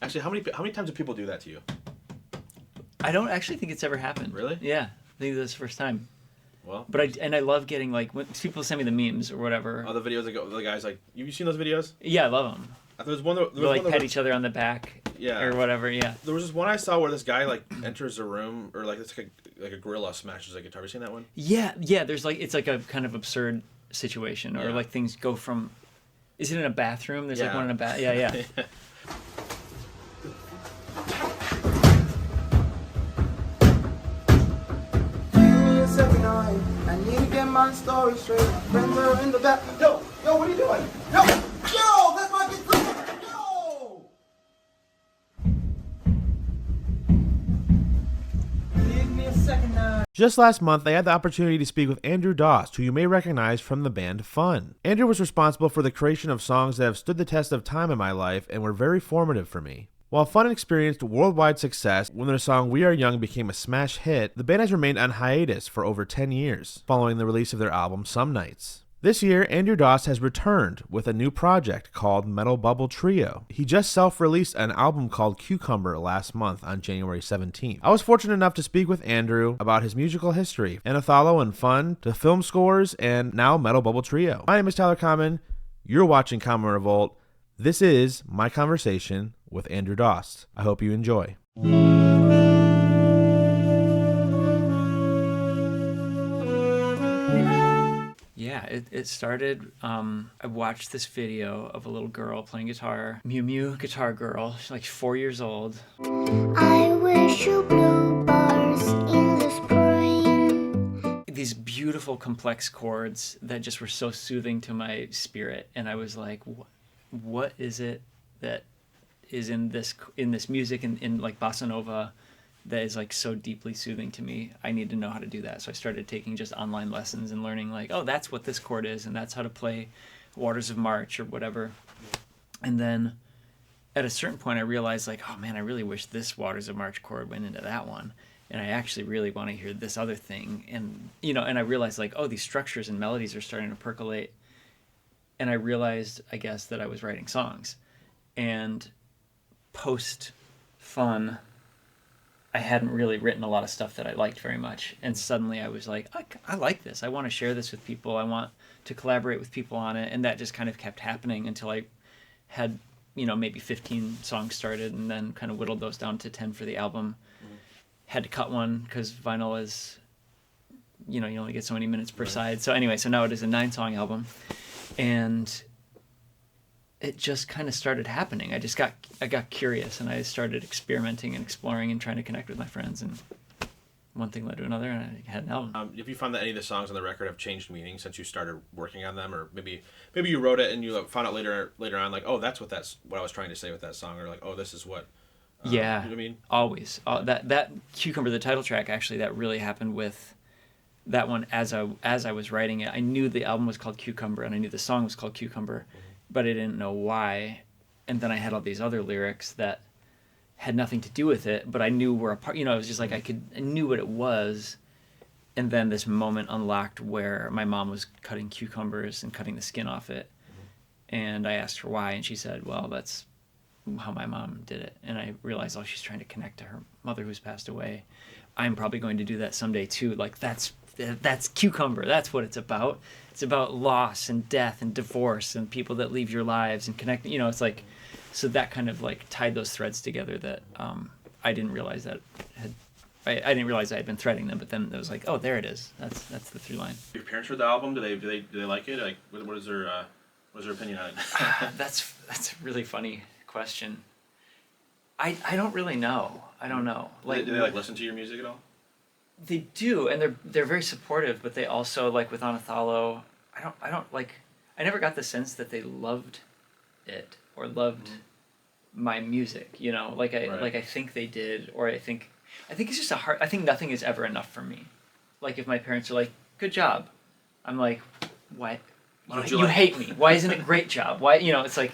Actually, how many times do people do that to you? I don't actually think it's ever happened. Really? Yeah, I think this is the first time. Well, but I love getting like when people send me the memes or whatever. Oh, the videos that go, the guys like, you seen those videos? Yeah, I love them. There was one that they like pet each other on the back, yeah, or whatever. Yeah. There was this one I saw where this guy like enters a room, or like it's like a gorilla smashes a guitar. Have you seen that one? Yeah. There's like it's like a kind of absurd situation, or like things go from. Is it in a bathroom? There's like one in a bath. Yeah, yeah. I need to get my story straight. Friends are in the back. Yo, what are you doing? Yo, that's my guitar. Yo. Give me a second now. Just last month, I had the opportunity to speak with Andrew Dost, who you may recognize from the band Fun. Andrew was responsible for the creation of songs that have stood the test of time in my life and were very formative for me. While Fun experienced worldwide success when their song We Are Young became a smash hit, the band has remained on hiatus for over 10 years, following the release of their album Some Nights. This year, Andrew Dost has returned with a new project called Metal Bubble Trio. He just self-released an album called Cucumber last month on January 17th. I was fortunate enough to speak with Andrew about his musical history, and Othello and Fun, to film scores, and now Metal Bubble Trio. My name is Tyler Common. You're watching Common Revolt. This is my conversation with Andrew Dost. I hope you enjoy. Yeah, it started, I watched this video of a little girl playing guitar, Mew Mew Guitar Girl. She's like 4 years old. I wish you blue bars in the spring. These beautiful complex chords that just were so soothing to my spirit. And I was like, what is it that is in this music and in like bossa nova that is like so deeply soothing to me? I need to know how to do that. So I started taking just online lessons and learning like, oh, that's what this chord is, and that's how to play Waters of March or whatever. And then at a certain point I realized like, oh man, I really wish this Waters of March chord went into that one, and I actually really want to hear this other thing. And and I realized like, oh, these structures and melodies are starting to percolate. And I realized, I guess, that I was writing songs. And post Fun, I hadn't really written a lot of stuff that I liked very much. And suddenly I was like, I like this. I want to share this with people. I want to collaborate with people on it. And that just kind of kept happening until I had, maybe 15 songs started, and then kind of whittled those down to 10 for the album. Had to cut one because vinyl is, you only get so many minutes per side. So anyway, so now it is a 9-song album. And it just kind of started happening. I got curious, and I started experimenting and exploring and trying to connect with my friends, and one thing led to another, and I had an album. Have you found that any of the songs on the record have changed meaning since you started working on them, or maybe you wrote it and you found out later on, like, oh, that's what I was trying to say with that song, or like, oh, this is what. Yeah, you know what I mean? Always. That Cucumber, the title track, actually, that really happened with that one. As I was writing it, I knew the album was called Cucumber, and I knew the song was called Cucumber, but I didn't know why. And then I had all these other lyrics that had nothing to do with it, but I knew were a part. It was just like I knew what it was. And then this moment unlocked where my mom was cutting cucumbers and cutting the skin off it, and I asked her why, and she said, "Well, that's how my mom did it." And I realized, oh, she's trying to connect to her mother who's passed away. I'm probably going to do that someday too. Like that's Cucumber. That's what it's about. It's about loss and death and divorce and people that leave your lives and connect. It's like, so that kind of like tied those threads together that I didn't realize that I didn't realize I had been threading them. But then it was like, oh, there it is. That's the through line. Your parents heard the album. Do they like it? Like, what is their opinion on it? That's a really funny question. I don't really know. I don't know. Like, do they like listen to your music at all? They do, and they're very supportive, but they also, like with Othello, I don't like, I never got the sense that they loved it or loved my music, like I think they did, or I think it's just I think nothing is ever enough for me. Like if my parents are like, good job, I'm like, why don't you hate me? Why isn't it a great job? Why, it's like,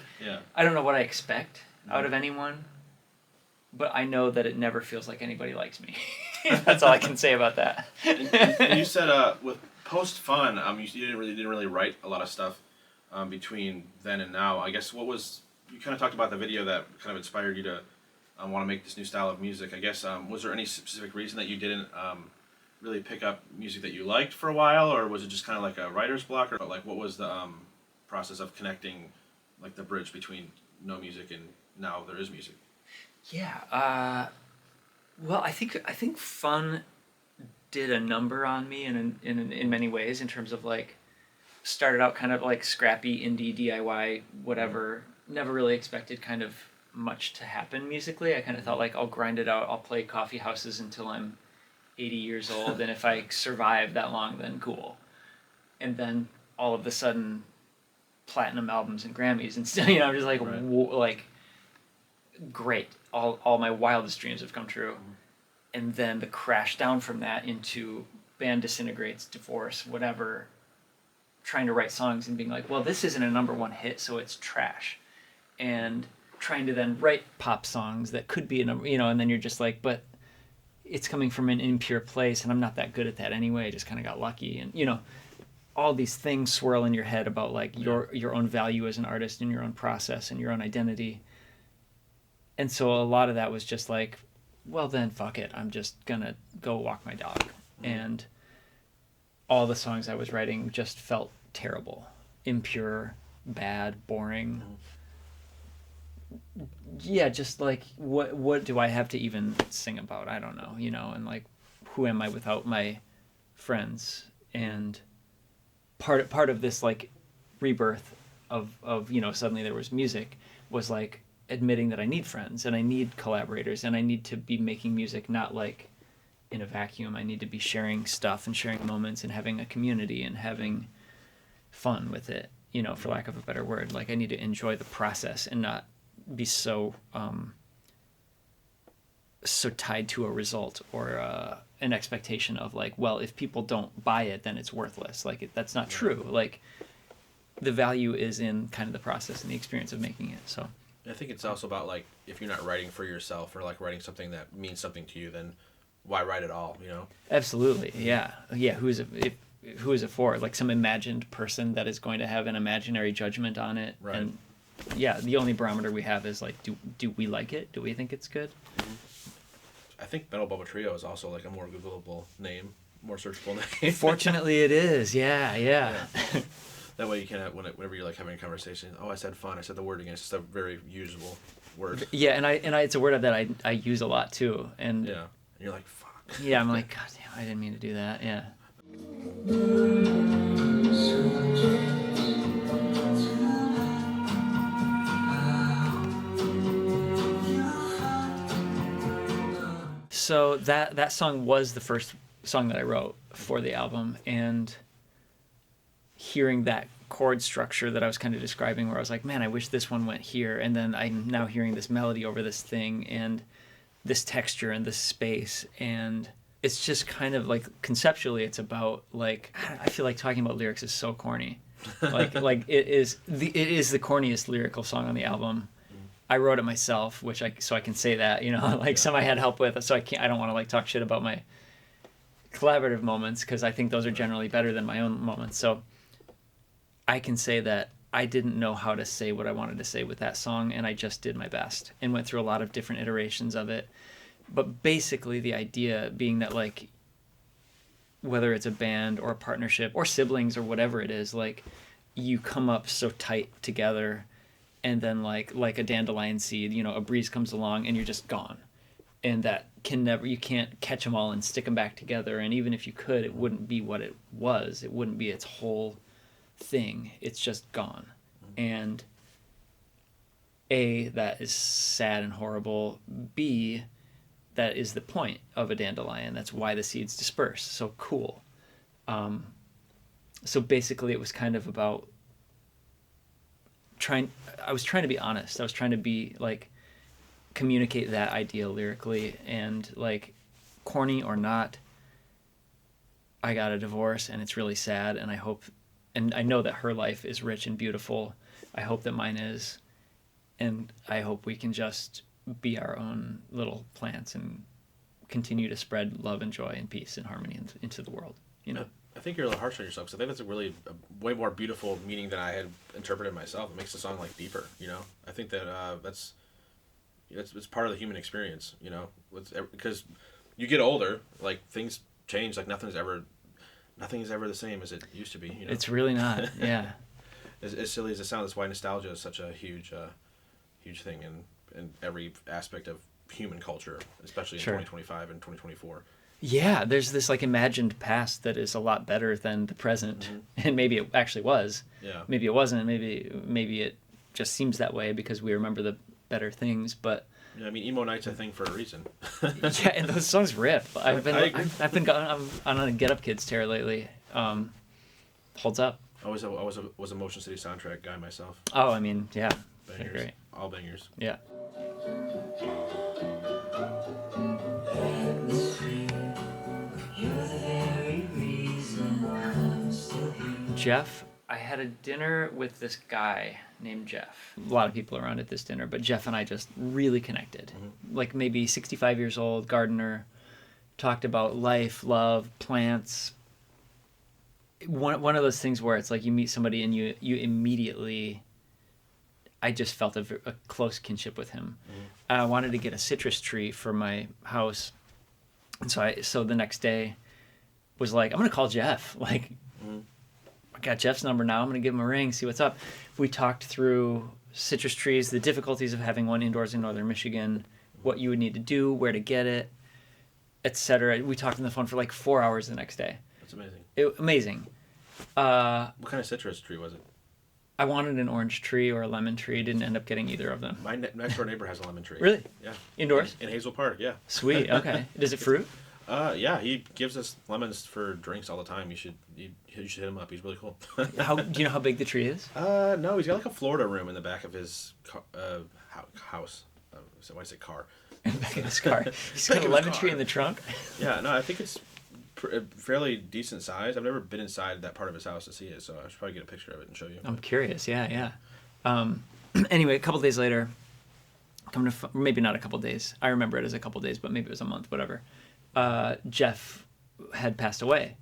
I don't know what I expect out of anyone, but I know that it never feels like anybody likes me. That's all I can say about that. and you said with post Fun, you didn't really write a lot of stuff between then and now. I guess you kind of talked about the video that kind of inspired you to want to make this new style of music. I guess was there any specific reason that you didn't really pick up music that you liked for a while, or was it just kind of like a writer's block, or like what was the process of connecting, like the bridge between no music and now there is music? Yeah. Well, I think fun did a number on me in many ways, in terms of like, started out kind of like scrappy indie DIY whatever. Never really expected kind of much to happen musically. I kind of thought like, I'll grind it out. I'll play coffee houses until I'm 80 years old, and if I survive that long, then cool. And then all of a sudden, platinum albums and Grammys, and still, I'm just like, Right. like, great. All my wildest dreams have come true. And then the crash down from that into band disintegrates, divorce, whatever, trying to write songs and being like, well, this isn't a number one hit, so it's trash. And trying to then write pop songs that could be a number, and then you're just like, but it's coming from an impure place, and I'm not that good at that anyway. I just kind of got lucky. And, all these things swirl in your head about like your own value as an artist and your own process and your own identity. And so a lot of that was just like, well, then fuck it. I'm just gonna go walk my dog. And all the songs I was writing just felt terrible, impure, bad, boring. Yeah, just like, what do I have to even sing about? I don't know, and like, who am I without my friends? And part of this like rebirth of suddenly there was music was like admitting that I need friends and I need collaborators and I need to be making music not like in a vacuum. I need to be sharing stuff and sharing moments and having a community and having fun with it, for lack of a better word. Like, I need to enjoy the process and not be so tied to a result or an expectation of like, well, if people don't buy it, then it's worthless. Like, that's not true. Like, the value is in kind of the process and the experience of making it. So I think it's also about like, if you're not writing for yourself or like writing something that means something to you, then why write at all? Absolutely. Yeah. Who is it for? Like some imagined person that is going to have an imaginary judgment on it. Right. And yeah, the only barometer we have is like, do we like it? Do we think it's good? I think Metal Bubble Trio is also like a more Googleable name, more searchable name. Fortunately, it is. Yeah. That way you can, whenever you're like having a conversation, I said fun, I said the word again. It's just a very usable word. Yeah, and I it's a word that I use a lot too. And yeah, and you're like, fuck. Yeah, I'm like, God damn, I didn't mean to do that. Yeah. So that song was the first song that I wrote for the album, and hearing that chord structure that I was kind of describing, where I was like, man, I wish this one went here, and then I'm now hearing this melody over this thing and this texture and this space, and it's just kind of like conceptually it's about like, I feel like talking about lyrics is so corny. like it is the corniest lyrical song on the album. I wrote it myself, so I can say that, like some I had help with, so I don't want to like talk shit about my collaborative moments because I think those are generally better than my own moments. So I can say that I didn't know how to say what I wanted to say with that song, and I just did my best and went through a lot of different iterations of it. But basically the idea being that like, whether it's a band or a partnership or siblings or whatever it is, like you come up so tight together, and then like a dandelion seed, a breeze comes along and you're just gone. And that you can't catch them all and stick them back together. And even if you could, it wouldn't be what it was. It wouldn't be its whole thing. It's just gone. And A, that is sad and horrible. B, that is the point of a dandelion. That's why the seeds disperse. So cool. So basically it was kind of about I was trying to be honest. I was trying to be like, communicate that idea lyrically, and like, corny or not, I got a divorce and it's really sad, and I know that her life is rich and beautiful. I hope that mine is, and I hope we can just be our own little plants and continue to spread love and joy and peace and harmony into the world, I think you're a little harsh on yourself, because I think that's a way more beautiful meaning than I had interpreted myself. It makes the song like deeper, I think that that's it's part of the human experience, because you get older, like things change, like nothing is ever the same as it used to be. It's really not. Yeah. As silly as it sounds, that's why nostalgia is such a huge thing in every aspect of human culture, especially in 2025 and 2024. Yeah, there's this like imagined past that is a lot better than the present, and maybe it actually was. Yeah. Maybe it wasn't. Maybe it just seems that way because we remember the better things. But yeah, I mean, emo night's a thing for a reason. yeah, and those songs rip. I've been on a Get Up Kids tear lately. Holds up. I was a Motion City soundtrack guy myself. Oh, I mean, yeah, Bangers. great. All bangers. Yeah. Jeff, I had a dinner with this guy named Jeff. A lot of people around at this dinner, but Jeff and I just really connected. Like maybe 65 years old, gardener, talked about life, love, plants. One of those things where it's like you meet somebody and you immediately, I just felt a close kinship with him. I wanted to get a citrus tree for my house. And so the next day was like, I'm going to call Jeff. Like, I got Jeff's number now. I'm going to give him a ring, see what's up. We talked through citrus trees, the difficulties of having one indoors in northern Michigan, what you would need to do, where to get it, etc. We talked on the phone for like 4 hours the next day. That's amazing. Amazing. What kind of citrus tree was it? I wanted an orange tree or a lemon tree. Didn't end up getting either of them. My next door neighbor has a lemon tree. Really? Yeah. Indoors? In Hazel Park, yeah. Sweet. Okay. Does it fruit? Yeah, he gives us lemons for drinks all the time. You should hit him up. He's really cool. Do you know how big the tree is? No, he's got like a Florida room in the back of his house. So why say car? In the back of his car. He's got a lemon tree in the trunk? Yeah, no, I think it's fairly decent size. I've never been inside that part of his house to see it, so I should probably get a picture of it and show you. I'm curious. Yeah. Anyway, a couple days later, maybe not a couple days. I remember it as a couple days, but maybe it was a month, whatever. Jeff had passed away,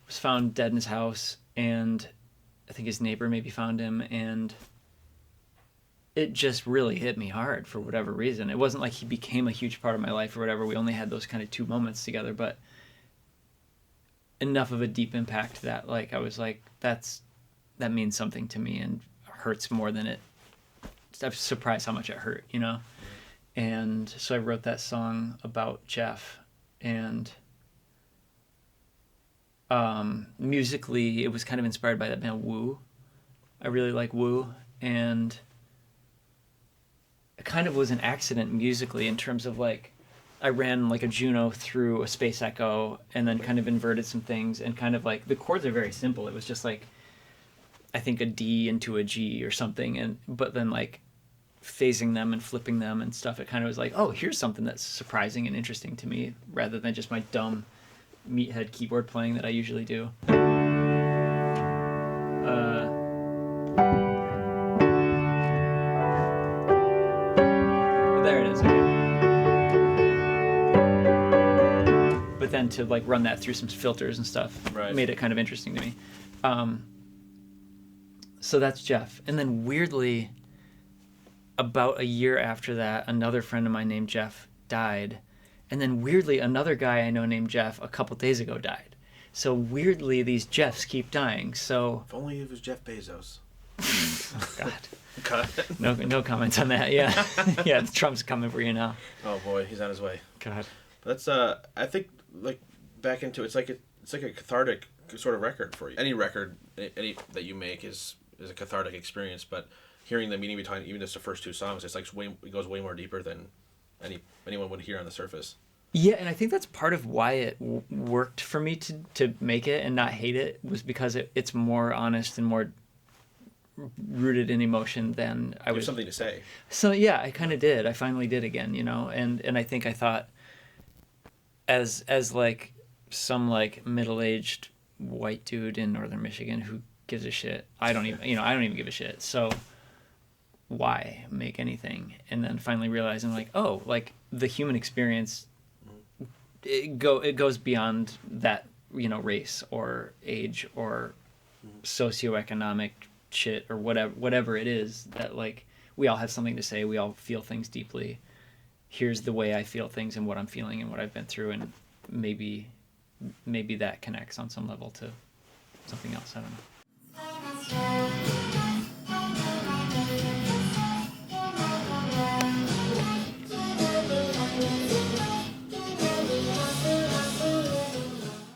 was found dead in his house, and I think his neighbor maybe found him, and it just really hit me hard for whatever reason. It wasn't like he became a huge part of my life or whatever. We only had those kind of 2 moments together, but enough of a deep impact that like I was like, that means something to me and hurts more than it. I was surprised how much it hurt, And so I wrote that song about Jeff. And musically, it was kind of inspired by that band Woo. I really like Woo. And it kind of was an accident musically in terms of like, I ran like a Juno through a Space Echo and then kind of inverted some things and kind of like, the chords are very simple. It was just like, I think a D into a G or something. But then like phasing them and flipping them and stuff, it kind of was like, oh, here's something that's surprising and interesting to me rather than just my dumb meathead keyboard playing that I usually do. There it is. Okay. But then to like run that through some filters and stuff made it kind of interesting to me. So that's Jeff. And then weirdly, about a year after that, another friend of mine named Jeff died. And then weirdly, another guy I know named Jeff a couple days ago died. So weirdly, these Jeffs keep dying. So if only it was Jeff Bezos. Oh, God. No comments on that. Yeah. Yeah, Trump's coming for you now. Oh, boy. He's on his way. God. That's, I think, like, back into it's like a cathartic sort of record for you. Any record any that you make is a cathartic experience, but hearing the meaning behind even just the first 2 songs, it's like it goes way more deeper than anyone would hear on the surface. Yeah, and I think that's part of why it worked for me to make it and not hate it, was because it's more honest and more rooted in emotion than I was. There's something to say. So yeah, I kind of did. I finally did again, and I think I thought as like some like middle-aged white dude in northern Michigan who gives a shit. I don't even give a shit. So why make anything? And then finally realizing like, oh, like the human experience, it goes beyond that, race or age or socioeconomic shit or whatever it is, that like we all have something to say, we all feel things deeply, here's the way I feel things and what I'm feeling and what I've been through, and maybe that connects on some level to something else. I don't know.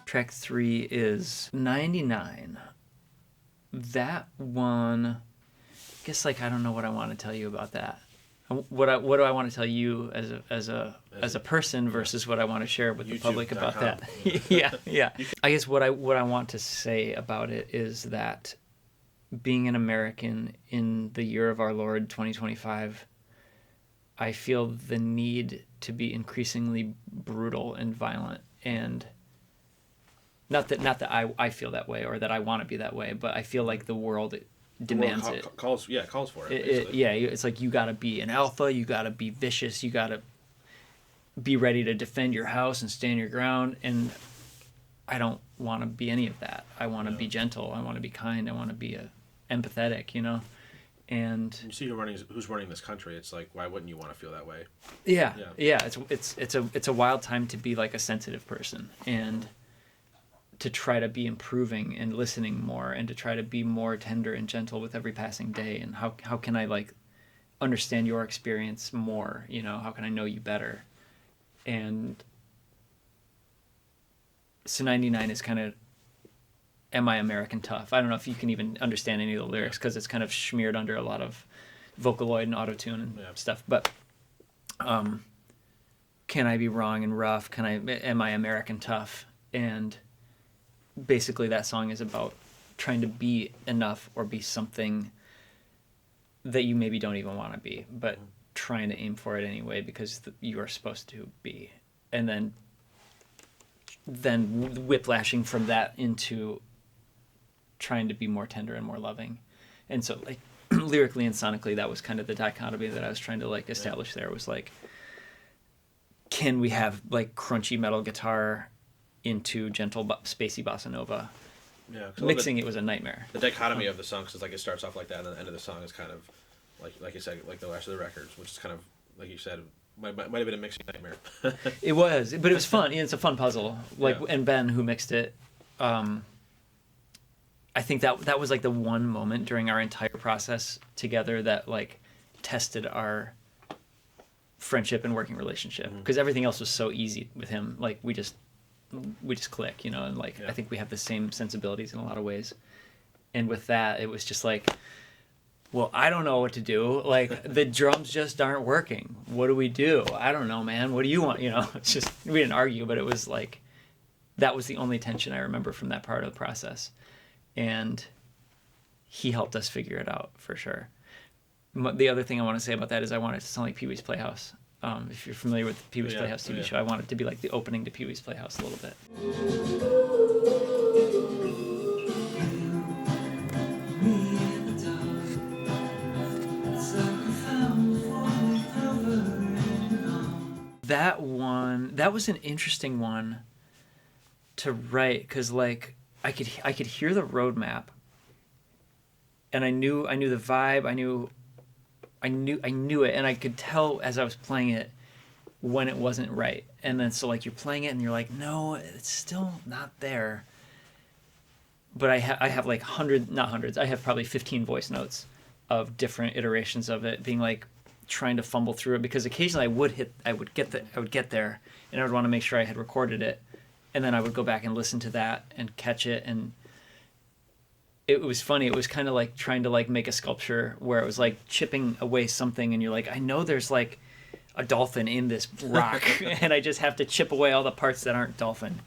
Track 3 is 99. That one, I guess, like, I don't know what I want to tell you about that. What do I want to tell you as a person versus what I want to share with the public about that? yeah. I guess what I want to say about it is that being an American in the year of our Lord 2025, I feel the need to be increasingly brutal and violent, and not that I feel that way or that I want to be that way, but I feel like the world demands it. Calls for it. It's like you got to be an alpha, you got to be vicious, you got to be ready to defend your house and stand your ground, and I don't want to be any of that. I want to be gentle, I want to be kind, I want to be empathetic, and you see who's running this country. It's like, why wouldn't you want to feel that way? Yeah. It's a wild time to be like a sensitive person, and to try to be improving and listening more, and to try to be more tender and gentle with every passing day. And how can I like understand your experience more? How can I know you better? And so 99 is kind of, am I American tough? I don't know if you can even understand any of the lyrics because it's kind of smeared under a lot of Vocaloid and auto-tune and stuff. But can I be wrong and rough? Am I American tough? And basically that song is about trying to be enough or be something that you maybe don't even want to be, but trying to aim for it anyway because you are supposed to be. And then whiplashing from that into trying to be more tender and more loving. And so like lyrically and sonically, that was kind of the dichotomy that I was trying to like establish there. Was like, can we have like crunchy metal guitar into gentle spacey bossa nova? Mixing it was a nightmare. The dichotomy of the songs is like it starts off like that, and the end of the song is kind of like you said, like the rest of the records, which is kind of like you said, might have been a mixing nightmare. It was, but it was fun. It's a fun puzzle. And Ben, who mixed it, I think that was like the one moment during our entire process together that like tested our friendship and working relationship, because everything else was so easy with him. Like we just click, and like I think we have the same sensibilities in a lot of ways. And with that, it was just like, well, I don't know what to do. Like the drums just aren't working. What do we do? I don't know, man. What do you want? It's just, we didn't argue, but it was like, that was the only tension I remember from that part of the process. And he helped us figure it out for sure. The other thing I want to say about that is I want it to sound like Pee-wee's Playhouse. If you're familiar with the Pee-wee's Playhouse TV show, I want it to be like the opening to Pee-wee's Playhouse a little bit. That was an interesting one to write, because like I could hear the roadmap, and I knew the vibe. I knew it, and I could tell as I was playing it when it wasn't right. And then so like you're playing it and you're like, no, it's still not there. But I have like not hundreds. I have probably 15 voice notes of different iterations of it, being like trying to fumble through it, because occasionally I would get there, and I would want to make sure I had recorded it, and then I would go back and listen to that and catch it. And it was funny. It was kind of like trying to like make a sculpture where it was like chipping away something, and you're like, I know there's like a dolphin in this rock, and I just have to chip away all the parts that aren't dolphin.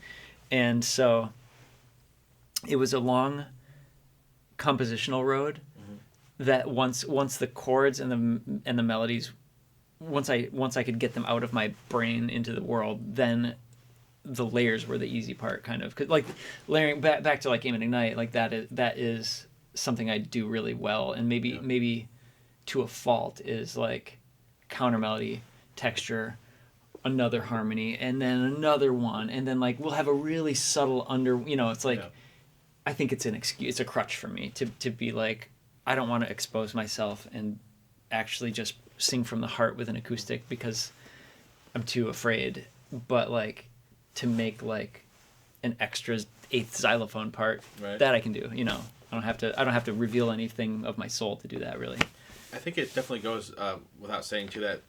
And so it was a long compositional road that once the chords and the melodies, once I could get them out of my brain into the world, then the layers were the easy part, kind of. 'Cause like layering back to like Aim and Ignite, like that is something I do really well, and maybe to a fault, is like counter melody, texture, another harmony, and then another one, and then like we'll have a really subtle it's like I think it's it's a crutch for me to be like, I don't want to expose myself and actually just sing from the heart with an acoustic, because I'm too afraid. But like to make like an extra eighth xylophone part, Right. that I can do. You know, I don't have to reveal anything of my soul to do that, really. I think it definitely goes without saying too that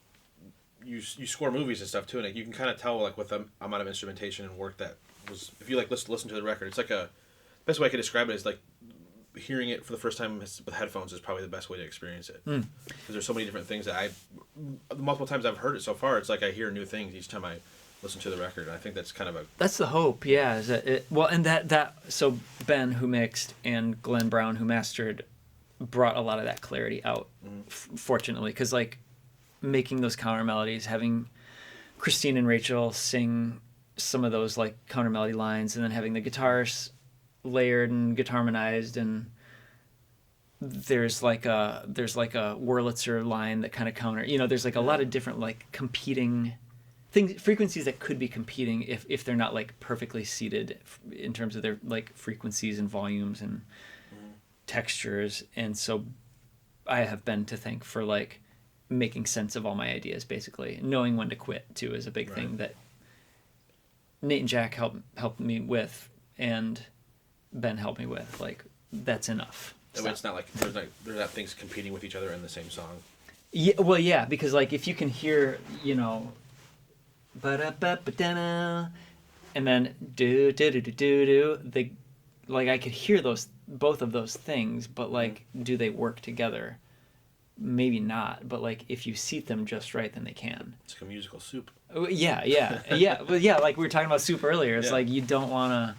you score movies and stuff too, and you can kind of tell like with the amount of instrumentation and work that was. If you like listen to the record, it's like best way I could describe it is like hearing it for the first time with headphones is probably the best way to experience it. Because there's so many different things that multiple times I've heard it so far, it's like I hear new things each time I listen to the record, and I think that's kind of that's the hope. Yeah, is that well, and that so Ben, who mixed, and Glenn Brown, who mastered, brought a lot of that clarity out, fortunately, because like making those counter melodies, having Christine and Rachel sing some of those like counter melody lines, and then having the guitars layered and guitar harmonized, and there's like a Wurlitzer line that kind of counter, you know, there's like a lot of different like competing things, frequencies that could be competing if they're not like perfectly seated in terms of their like frequencies and volumes and textures. And so I have been to thank for like making sense of all my ideas, basically knowing when to quit too is a big thing that Nate and Jack helped me with, and Ben helped me with. Like, that's enough. It's not like there's not things competing with each other in the same song. Yeah, well, yeah, because like if you can hear, you know, ba-da-ba-ba-da-na, and then do, they, like I could hear both of those things, but like, do they work together? Maybe not, but like if you seat them just right, then they can. It's like a musical soup. Yeah. Well, yeah, like we were talking about soup earlier. It's like you don't want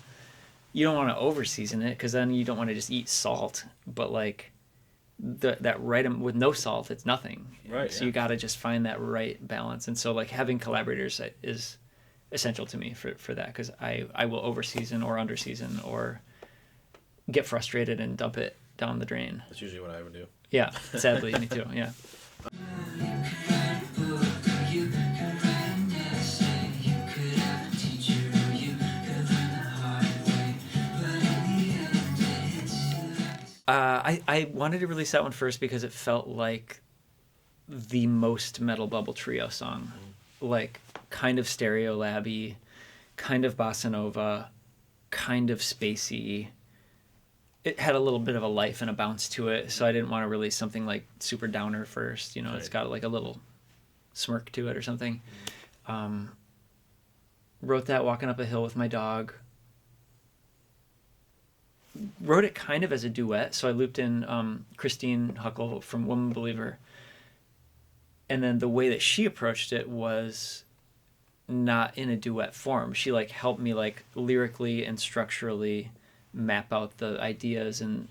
to over season it, because then you don't want to just eat salt. But like that right with no salt, it's nothing. Right. So you got to just find that right balance. And so like having collaborators is essential to me for that, because I will over season or under season or get frustrated and dump it down the drain. That's usually what I would do. Yeah, sadly, me too. Yeah. I wanted to release that one first because it felt like the most Metal Bubble Trio song. Like, kind of Stereo Lab-y, kind of bossa nova, kind of spacey. It had a little bit of a life and a bounce to it, so I didn't want to release something like super downer first. You know, It's got like a little smirk to it or something. Wrote that walking up a hill with my dog. Wrote it kind of as a duet, so I looped in Christine Huckle from Woman Believer. And then the way that she approached it was not in a duet form. She like helped me like lyrically and structurally map out the ideas, and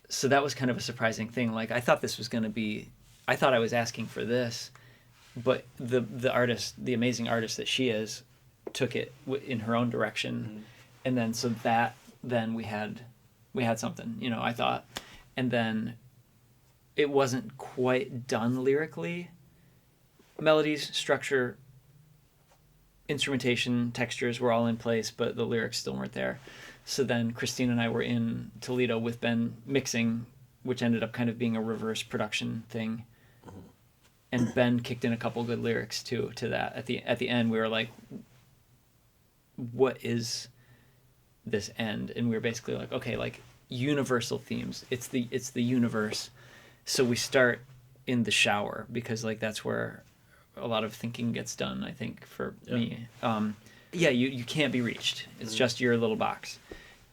so that was kind of a surprising thing. Like I thought I was asking for this, but the artist, the amazing artist that she is, took it in her own direction. And then so then we had something, you know, I thought. And then it wasn't quite done lyrically. Melodies, structure, instrumentation, textures were all in place, but the lyrics still weren't there. So then Christine and I were in Toledo with Ben mixing, which ended up kind of being a reverse production thing. And Ben kicked in a couple good lyrics to that. At the end, we were like, what is this end? And we were basically like, okay, like universal themes. It's the universe. So we start in the shower, because like that's where a lot of thinking gets done, I think, for me. You can't be reached. It's just your little box.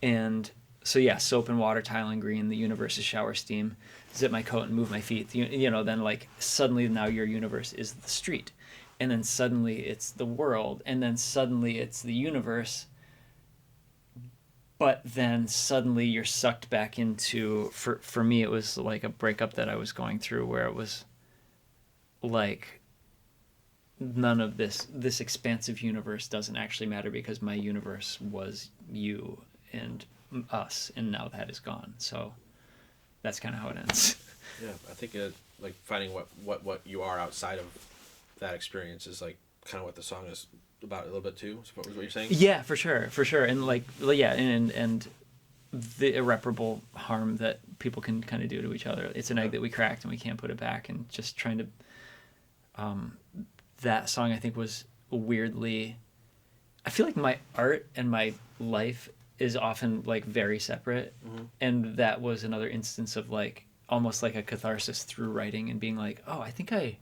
And so soap and water, tile and green, the universe is shower steam, zip my coat and move my feet. You know, then like suddenly now your universe is the street. And then suddenly it's the world. And then suddenly it's the universe. But then suddenly you're sucked back into, for me, it was like a breakup that I was going through, where it was like, none of this expansive universe doesn't actually matter, because my universe was you and us, and now that is gone. So that's kind of how it ends. Yeah, I think like finding what you are outside of that experience is like kind of what the song is about a little bit too. Is what you're saying? Yeah, for sure, and like and the irreparable harm that people can kind of do to each other. It's an egg that we cracked and we can't put it back, and just trying to that song, I think, was weirdly... I feel like my art and my life is often, like, very separate. And that was another instance of, like, almost like a catharsis through writing and being like, oh, I think I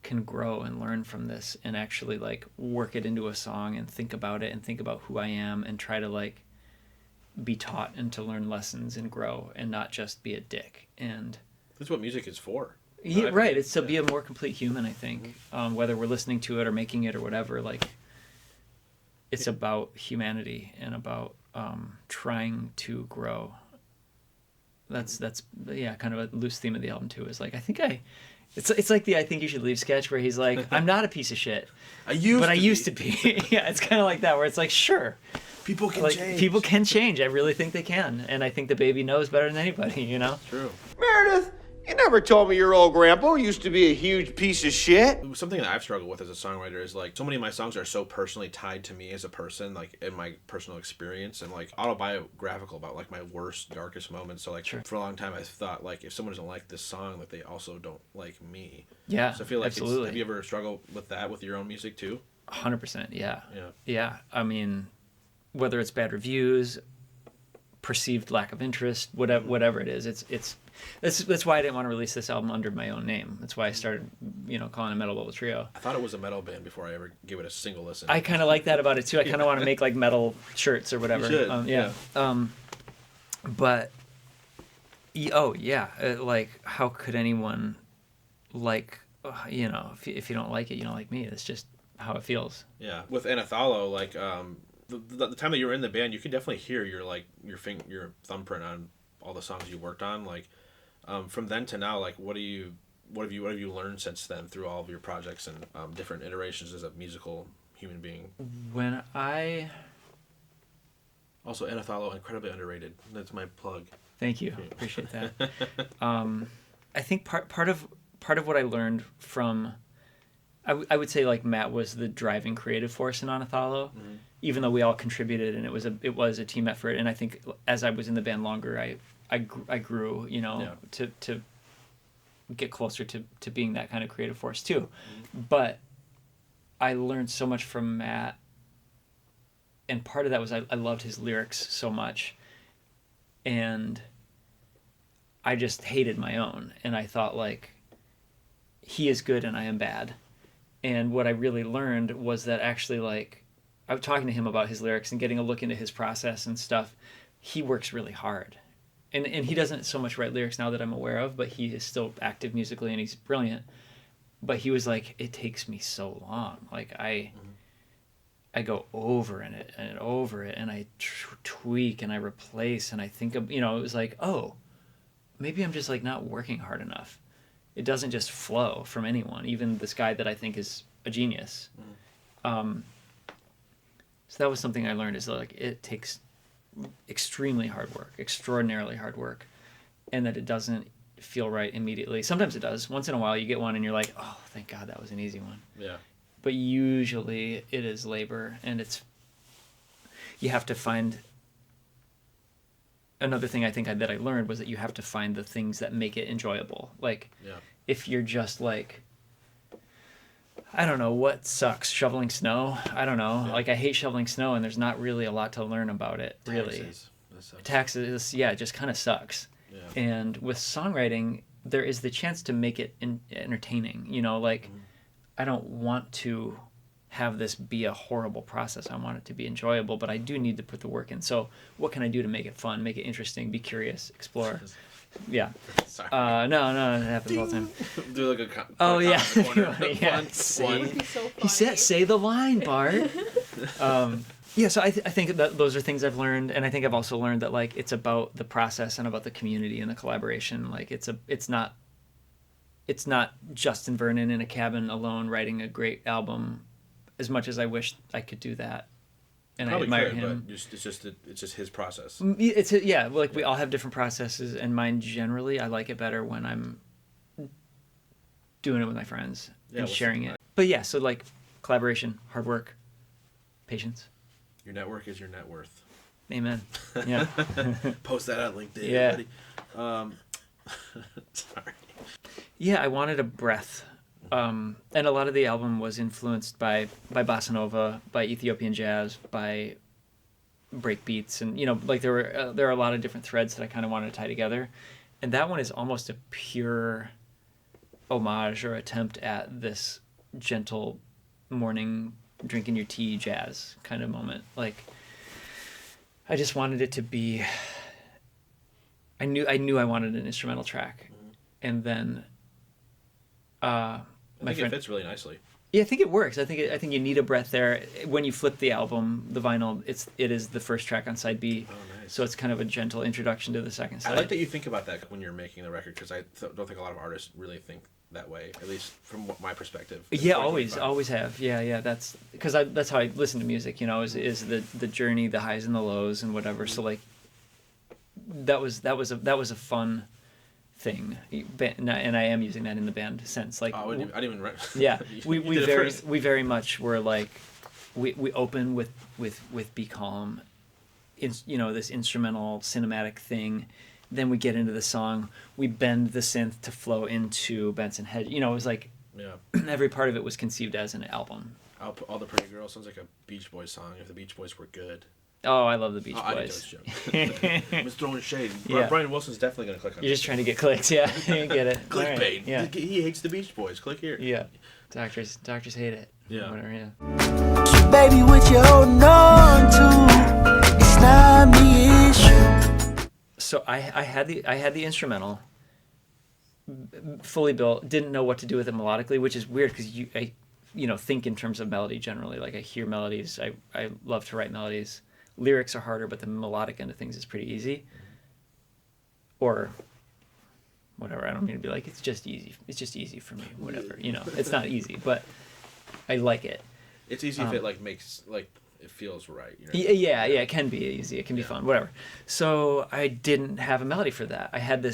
can grow and learn from this and actually, like, work it into a song and think about it and think about who I am and try to, like, be taught and to learn lessons and grow and not just be a dick. And that's what music is for. yeah, right. It's to be a more complete human, I think. Whether we're listening to it or making it or whatever, like, it's about humanity and about trying to grow. That's yeah, kind of a loose theme of the album too. Is like, I think it's like the I Think You Should Leave sketch where he's like, I'm not a piece of shit, I used to be. Yeah, it's kind of like that where it's like, sure, people can like, change. people can change. I really think they can, and I think the baby knows better than anybody. You know. True. Meredith, you never told me your old grandpa used to be a huge piece of shit. Something that I've struggled with as a songwriter is like so many of my songs are so personally tied to me as a person, like in my personal experience and like autobiographical about like my worst, darkest moments. So like for a long time I thought like if someone doesn't like this song, like they also don't like me. Yeah. So I feel like absolutely. Have you ever struggled with that with your own music too? 100%. Yeah. Yeah. Yeah. I mean, whether it's bad reviews, perceived lack of interest, whatever it is, that's why I didn't want to release this album under my own name. That's why I started, calling it Metal Bubble Trio. I thought it was a metal band before I ever gave it a single listen. I kind of like that about it too. I kind of want to make like metal shirts or whatever. You should. Yeah. But like how could anyone like if you don't like it, you don't like me. That's just how it feels. Yeah. With Antonoff, like the time that you were in the band, you could definitely hear your thumbprint on all the songs you worked on. Like from then to now, like what have you learned since then through all of your projects and different iterations as a musical human being? Also Antonoff, incredibly underrated. That's my plug. Thank you. Appreciate that. I think part of what I learned from I would say like Matt was the driving creative force in Antonoff, even though we all contributed and it was a team effort. And I think as I was in the band longer, I grew, to get closer to being that kind of creative force too. But I learned so much from Matt, and part of that was I loved his lyrics so much, and I just hated my own, and I thought like he is good and I am bad. And what I really learned was that actually, like, I was talking to him about his lyrics and getting a look into his process and stuff. He works really hard. And he doesn't so much write lyrics now that I'm aware of, but he is still active musically and he's brilliant. But he was like, it takes me so long. Like, I go over in it and over it, and I tweak and I replace and I think of, it was like, oh, maybe I'm just, like, not working hard enough. It doesn't just flow from anyone, even this guy that I think is a genius. So that was something I learned, is like it takes extremely hard work, extraordinarily hard work, and that it doesn't feel right immediately. Sometimes it does. Once in a while you get one and you're like, oh, thank God that was an easy one. Yeah. But usually it is labor, and you have to find... Another thing I think that I learned was that you have to find the things that make it enjoyable. Like, if you're just like, I don't know, what sucks? Shoveling snow? I don't know. Yeah. Like, I hate shoveling snow, and there's not really a lot to learn about it, really. Taxes, it just kind of sucks. Yeah. And with songwriting, there is the chance to make it entertaining. I don't want to have this be a horrible process. I want it to be enjoyable, but I do need to put the work in. So what can I do to make it fun, make it interesting, be curious, explore? Yeah. Sorry. No, it happens all the time. Do like a oh, yeah. Yeah. He said, say the line, Bart. So I think that those are things I've learned, and I think I've also learned that, like, it's about the process and about the community and the collaboration. Like, it's not Justin Vernon in a cabin alone writing a great album, as much as I wish I could do that, and probably I admire him. But it's just his process. We all have different processes, and mine generally I like it better when I'm doing it with my friends and sharing it. But so like collaboration, hard work, patience. Your network is your net worth. Amen. Yeah. Post that on LinkedIn. Yeah. Everybody. Sorry. Yeah, I wanted a breath And a lot of the album was influenced by bossa nova, by Ethiopian jazz, by break beats, and like there are a lot of different threads that I kind of wanted to tie together, and that one is almost a pure homage or attempt at this gentle morning drinking your tea jazz kind of moment. Like I just wanted it to be. I knew I wanted an instrumental track, and then I think it fits really nicely. Yeah, I think it works. I think you need a breath there. When you flip the album, the vinyl, it is the first track on side B. Oh, nice. So it's kind of a gentle introduction to the second side. I like that you think about that when you're making the record, because I don't think a lot of artists really think that way, at least from my perspective. Yeah, always have. Yeah. That's because that's how I listen to music. Is the journey, the highs and the lows, and whatever. So like, that was a fun thing, and I am using that in the band sense. Like, I didn't even write. Yeah, we very much were like, we open with Be Calm, this instrumental cinematic thing. Then we get into the song. We bend the synth to flow into Benson Hedge. It was like, every part of it was conceived as an album. All the Pretty Girls sounds like a Beach Boys song. If the Beach Boys were good. Oh, I love the Beach Boys. I didn't know. I was throwing shade. Yeah. Brian Wilson's definitely going to click on it. You're just trying to get clicks, yeah. You get it. Clickbait. Right. Yeah. He hates the Beach Boys. Click here. Yeah. Doctors hate it. Yeah. Whatever, yeah. So baby, what you holding on to? It's not me, it's you. So I had the instrumental fully built. Didn't know what to do with it melodically, which is weird because I think in terms of melody generally. Like I hear melodies. I love to write melodies. Lyrics are harder, but the melodic end of things is pretty easy. Or whatever. I don't mean to be like, it's just easy. It's just easy for me. Whatever. It's not easy, but I like it. It's easy if it makes it feels right. Yeah. It can be easy. It can be fun. Whatever. So I didn't have a melody for that. I had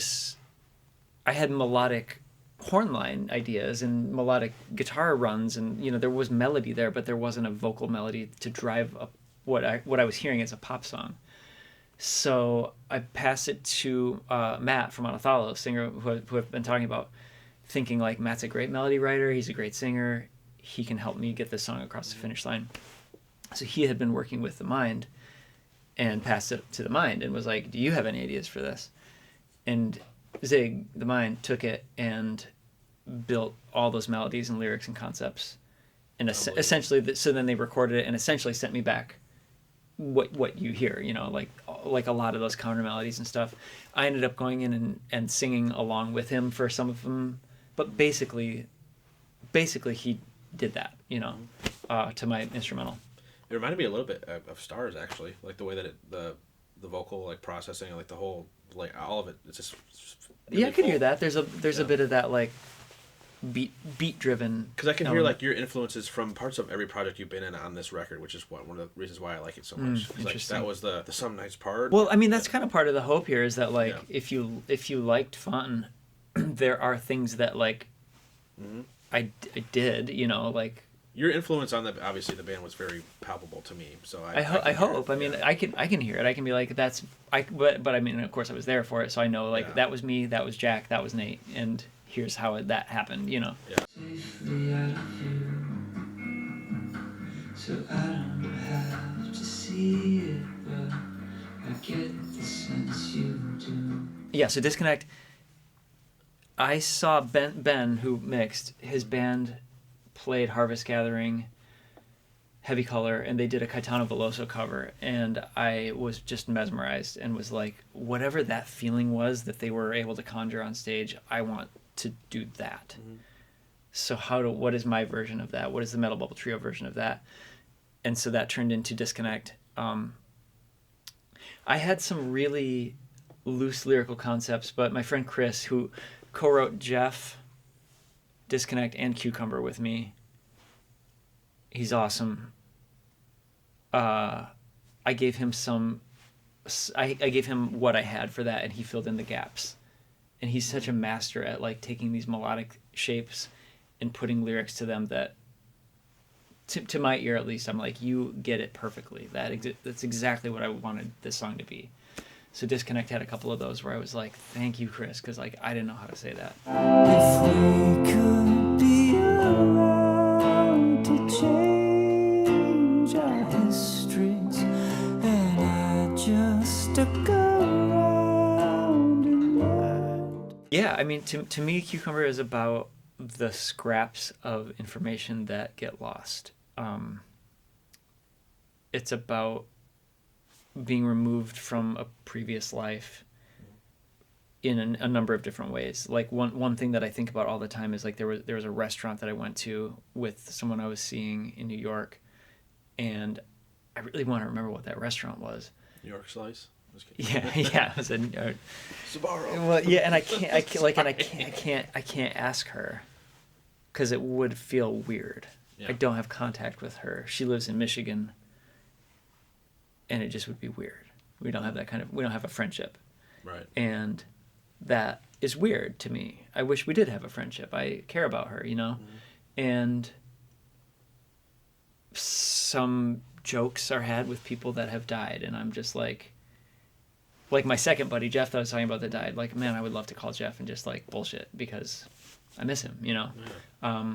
melodic horn line ideas and melodic guitar runs, and there was melody there, but there wasn't a vocal melody to drive up what I was hearing as a pop song. So I passed it to Matt from Antonoff, singer who I've been talking about, thinking like Matt's a great melody writer, he's a great singer, he can help me get this song across the finish line. So he had been working with the Mind and passed it to the Mind and was like, do you have any ideas for this? And Zig, the Mind, took it and built all those melodies and lyrics and concepts. And essentially, so then they recorded it and essentially sent me back what you hear, like a lot of those counter melodies and stuff. I ended up going in and singing along with him for some of them, but basically he did that, to my instrumental. It reminded me a little bit of Stars, actually, like the way that the vocal processing, like the whole all of it. It's just really I could hear that. There's a bit of that beat driven. Because I can hear your influences from parts of every project you've been in on this record, which is one of the reasons why I like it so much. Interesting. That was the Some Nights part. Well, I mean that's kind of part of the hope here is that if you liked fun, there are things that I did, your influence on obviously the band was very palpable to me. So I hope. I mean, I can hear it. I can be like, but I mean, of course, I was there for it, so I know that was me, that was Jack, that was Nate, and here's how that happened. Yeah. So I don't have to see it, but I get the sense you do. Yeah. So Disconnect. I saw Ben who mixed his band. Played Harvest Gathering, Heavy Color, and they did a Caetano Veloso cover, and I was just mesmerized and was like, whatever that feeling was that they were able to conjure on stage, I want to do that. Mm-hmm. So what is my version of that? What is the Metal Bubble Trio version of that? And so that turned into Disconnect. I had some really loose lyrical concepts, but my friend Chris, who co-wrote Jeff, Disconnect, and Cucumber with me, he's awesome. I gave him I gave him what I had for that, and he filled in the gaps. And he's such a master at taking these melodic shapes and putting lyrics to them that, to my ear at least, I'm like, you get it perfectly. That's exactly what I wanted this song to be. So Disconnect had a couple of those where I was like, thank you, Chris, because I didn't know how to say that. If we could be I mean, to me, Cucumber is about the scraps of information that get lost. It's about being removed from a previous life in a number of different ways. Like one thing that I think about all the time is like there was a restaurant that I went to with someone I was seeing in New York, and I really want to remember what that restaurant was. New York Slice. Yeah, it was a Sbarro. well, yeah, and I can't ask her because it would feel weird. Yeah. I don't have contact with her. She lives in Michigan, and it just would be weird. We don't have a friendship. Right. And that is weird to me. I wish we did have a friendship. I care about her, you know? And some jokes are had with people that have died, and I'm just like my second buddy, Jeff, that I was talking about that died, like, man, I would love to call Jeff and just like bullshit because I miss him, you know? Yeah.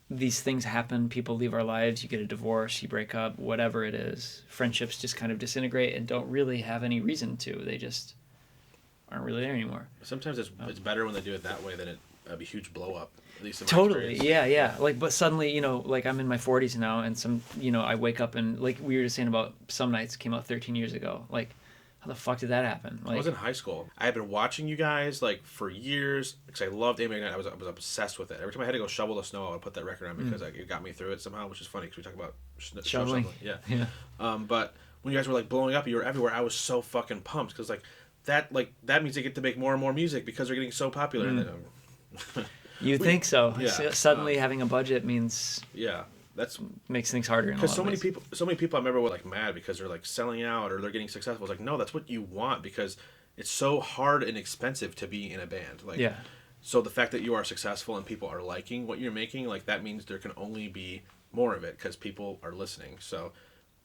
These things happen. People leave our lives. You get a divorce, you break up, whatever it is. Friendships just kind of disintegrate and don't really have any reason to. They just aren't really there anymore. Sometimes it's better when they do it that way than a huge blow up. At least in my Totally. experience. Yeah. Like, but suddenly, you know, like I'm in my 40s now, and I wake up and like we were just saying about Some Nights came out 13 years ago. Like, how the fuck did that happen? Like, I was in high school. I had been watching you guys like for years because I loved Amy McKnight. I was obsessed with it. Every time I had to go shovel the snow, I would put that record on because it got me through it somehow, which is funny because we talk about shoveling. Yeah. But when you guys were like blowing up, you were everywhere. I was so fucking pumped because that means they get to make more and more music because they're getting so popular. And then, you think so? Yeah. Suddenly having a budget means makes things harder. Because so many people I remember were like mad because they're like selling out or they're getting successful. It's like, no, that's what you want because it's so hard and expensive to be in a band. Like, yeah. So the fact that you are successful and people are liking what you're making, like that means there can only be more of it because people are listening. So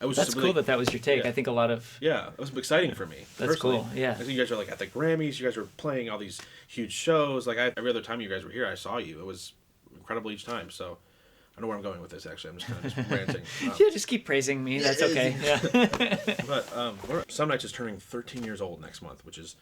that's cool that was your take. Yeah. I think a lot of it was exciting for me. That's personally. cool. Yeah. I think you guys are like at the Grammys. You guys were playing all these huge shows. Like every other time you guys were here, I saw you. It was incredible each time. So. I know where I'm going with this, actually. I'm just kind of just ranting. Yeah, just keep praising me. That's okay. Yeah. But Some Nights is turning 13 years old next month, which is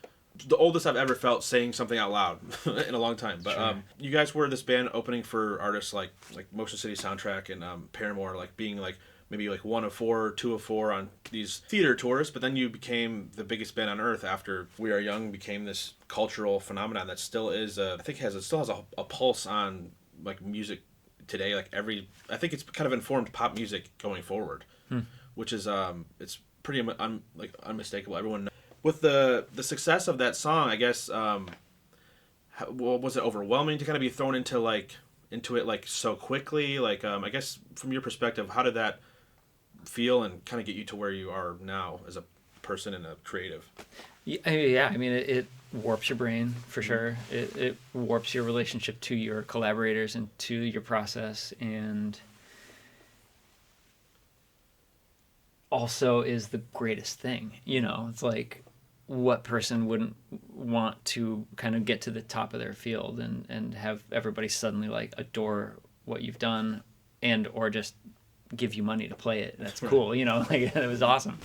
the oldest I've ever felt saying something out loud in a long time. But Sure. You guys were this band opening for artists like Motion City Soundtrack and Paramore, like being like maybe like 1 of 4, 2 of 4 on these theater tours. But then you became the biggest band on earth after We Are Young became this cultural phenomenon that still is, I think it still has a pulse on like music today. Like I think it's kind of informed pop music going forward, which is it's pretty unmistakable. Everyone knows. With the success of that song, I guess was it overwhelming to kind of be thrown into it like so quickly? Like I guess from your perspective, how did that feel and kind of get you to where you are now as a person and a creative? Yeah, I mean, it warps your brain for sure. It warps your relationship to your collaborators and to your process, and also is the greatest thing. You know, it's like, what person wouldn't want to kind of get to the top of their field and have everybody suddenly like adore what you've done and or just give you money to play it? That's cool. You know, like it was awesome.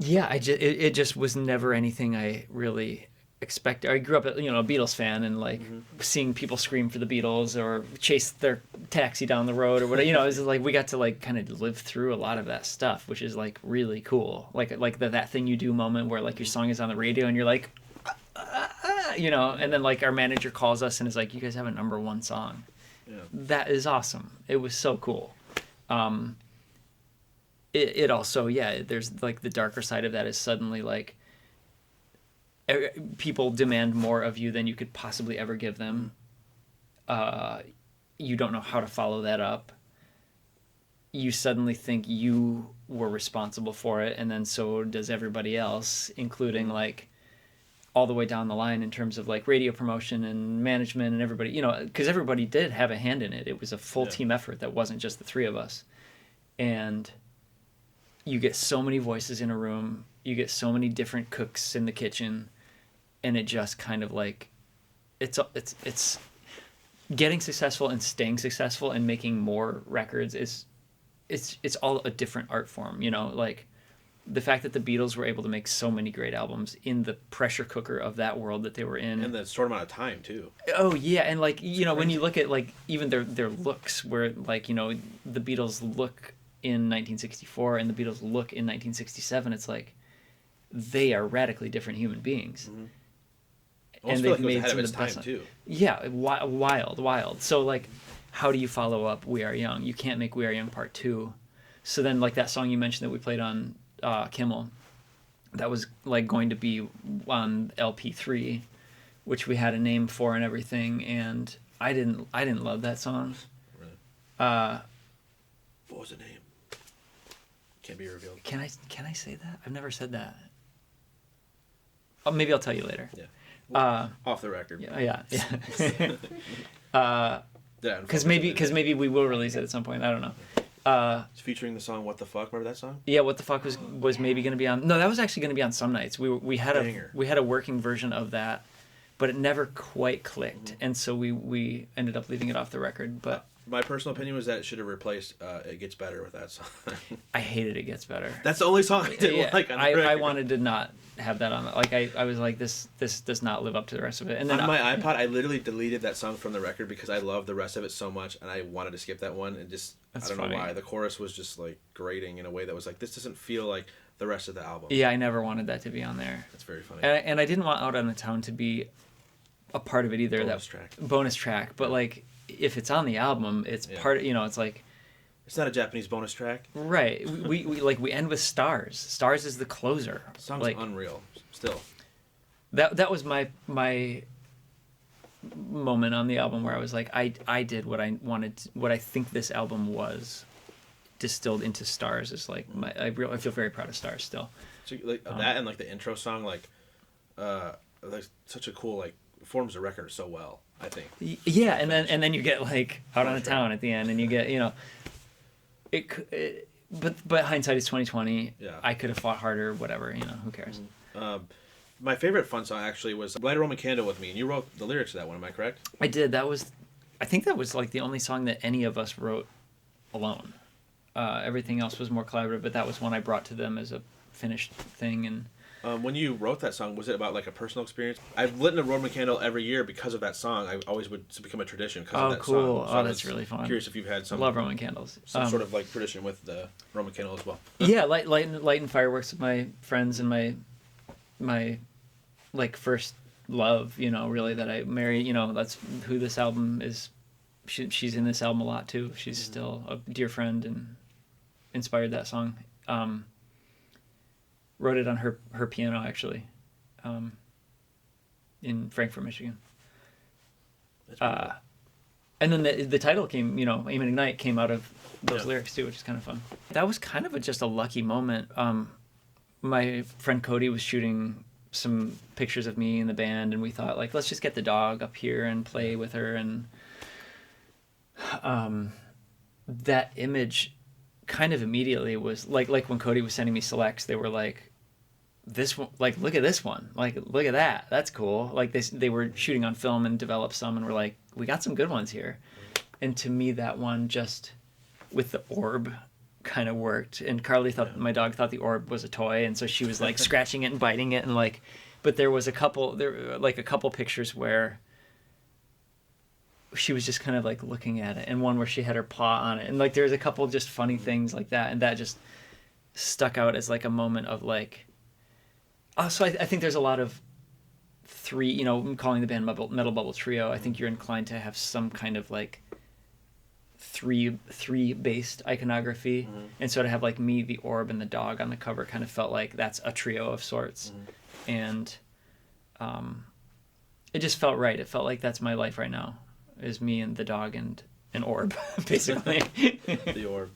Yeah, it just was never anything I really expected. I grew up, a Beatles fan, and like seeing people scream for the Beatles or chase their taxi down the road or whatever. You know, it's like we got to like kind of live through a lot of that stuff, which is like really cool. Like that thing you do moment where like your song is on the radio and you're like, you know, and then like our manager calls us and is like, you guys have a #1 song. Yeah. That is awesome. It was so cool. It also, there's like the darker side of that is suddenly like people demand more of you than you could possibly ever give them. You don't know how to follow that up. You suddenly think you were responsible for it, and then so does everybody else, including like all the way down the line in terms of like radio promotion and management and everybody, you know, because everybody did have a hand in it. It was a full team effort that wasn't just the three of us. And you get so many voices in a room, you get so many different cooks in the kitchen, and it just kind of like it's getting successful and staying successful and making more records is it's all a different art form, you know. Like the fact that the Beatles were able to make so many great albums in the pressure cooker of that world that they were in. And the short amount of time, too. Oh, yeah. And, like, you know, when you look at, like, even their looks, where, like, you know, the Beatles look in 1964 and the Beatles look in 1967, it's like they are radically different human beings. Mm-hmm. And they've made some of the best. Too. Yeah, wild. So, like, how do you follow up We Are Young? You can't make We Are Young Part 2. So then, like, that song you mentioned that we played on Kimmel, that was, like, going to be on LP3, which we had a name for and everything, and I didn't love that song. Really? What was the name? Can't be revealed. Can I say that? I've never said that. Oh, maybe I'll tell you later. Yeah. Off the record. Yeah. Because maybe we will release it at some point. I don't know. It's featuring the song "What the Fuck." Remember that song? Yeah, "What the Fuck" was maybe going to be on. No, that was actually going to be on some nights. We had a working version of that, but it never quite clicked, and so we ended up leaving it off the record. But my personal opinion was that it should have replaced "It Gets Better" with that song. I hated "It Gets Better." That's the only song I didn't like on the record. I wanted to not have that on. Like I was like, this does not live up to the rest of it. And then on my iPod, I literally deleted that song from the record because I love the rest of it so much, and I wanted to skip that one. And just I don't know why the chorus was just like grating in a way that was like, this doesn't feel like the rest of the album. Yeah, I never wanted that to be on there. That's very funny. And I didn't want Out on the Town to be a part of it either. Bonus track. But like, if it's on the album, it's part of, you know, it's like, it's not a Japanese bonus track. Right. We end with Stars. Stars is the closer. The song's like, unreal still. That was my moment on the album where I was like, I did what I wanted what I think this album was distilled into Stars. Is like I feel very proud of Stars still. So, like that and like the intro song, like such a cool, like, forms the record so well, I think. Yeah, and then you get like Out on the Town at the end, and you get, you know, but hindsight is 20/20. Yeah. I could have fought harder, whatever, you know, who cares. My favorite Fun song actually was "Light a Roman Candle with Me," and you wrote the lyrics to that one. Am I correct? I did. I think that was like the only song that any of us wrote alone. Everything else was more collaborative, but that was one I brought to them as a finished thing. And when you wrote that song, was it about like a personal experience? I've lit a Roman candle every year because of that song. I always would become a tradition because of that cool. song. So that's really fun. Curious if you've had some. Love Roman candles. Some sort of like tradition with the Roman candle as well. Yeah, lighting fireworks with my friends and my like first love. You know, really that I married. You know, that's who this album is. She's in this album a lot too. She's still a dear friend and inspired that song. Wrote it on her piano, actually, in Frankfort, Michigan. And then the title came, you know, Aim and Ignite came out of those lyrics too, which is kind of fun. That was kind of just a lucky moment. My friend Cody was shooting some pictures of me in the band, and we thought, like, let's just get the dog up here and play with her. And that image kind of immediately was like when Cody was sending me selects, they were like, this one, like, look at this one, like, look at that, that's cool. Like they were shooting on film and developed some, and we're like, we got some good ones here. And to me, that one just with the orb kind of worked. And Carly my dog thought the orb was a toy, and so she was like scratching it and biting it, and like, but there were a couple pictures where she was just kind of like looking at it, and one where she had her paw on it, and like there's a couple just funny things like that, and that just stuck out as like a moment of like. So I think there's a lot of three, you know, calling the band Metal Bubble Trio. I think you're inclined to have some kind of like three based iconography, and so to have like me, the orb, and the dog on the cover kind of felt like that's a trio of sorts, and it just felt right. It felt like that's my life right now. Is me and the dog and an orb, basically. The orb.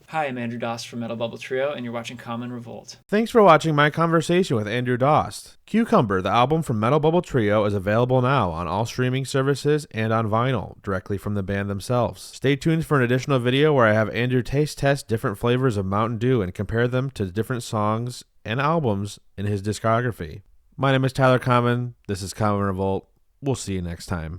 Hi, I'm Andrew Dost from Metal Bubble Trio, and you're watching Common Revolt. Thanks for watching my conversation with Andrew Dost. Cucumber, the album from Metal Bubble Trio, is available now on all streaming services and on vinyl, directly from the band themselves. Stay tuned for an additional video where I have Andrew taste test different flavors of Mountain Dew and compare them to different songs and albums in his discography. My name is Tyler Common. This is Common Revolt. We'll see you next time.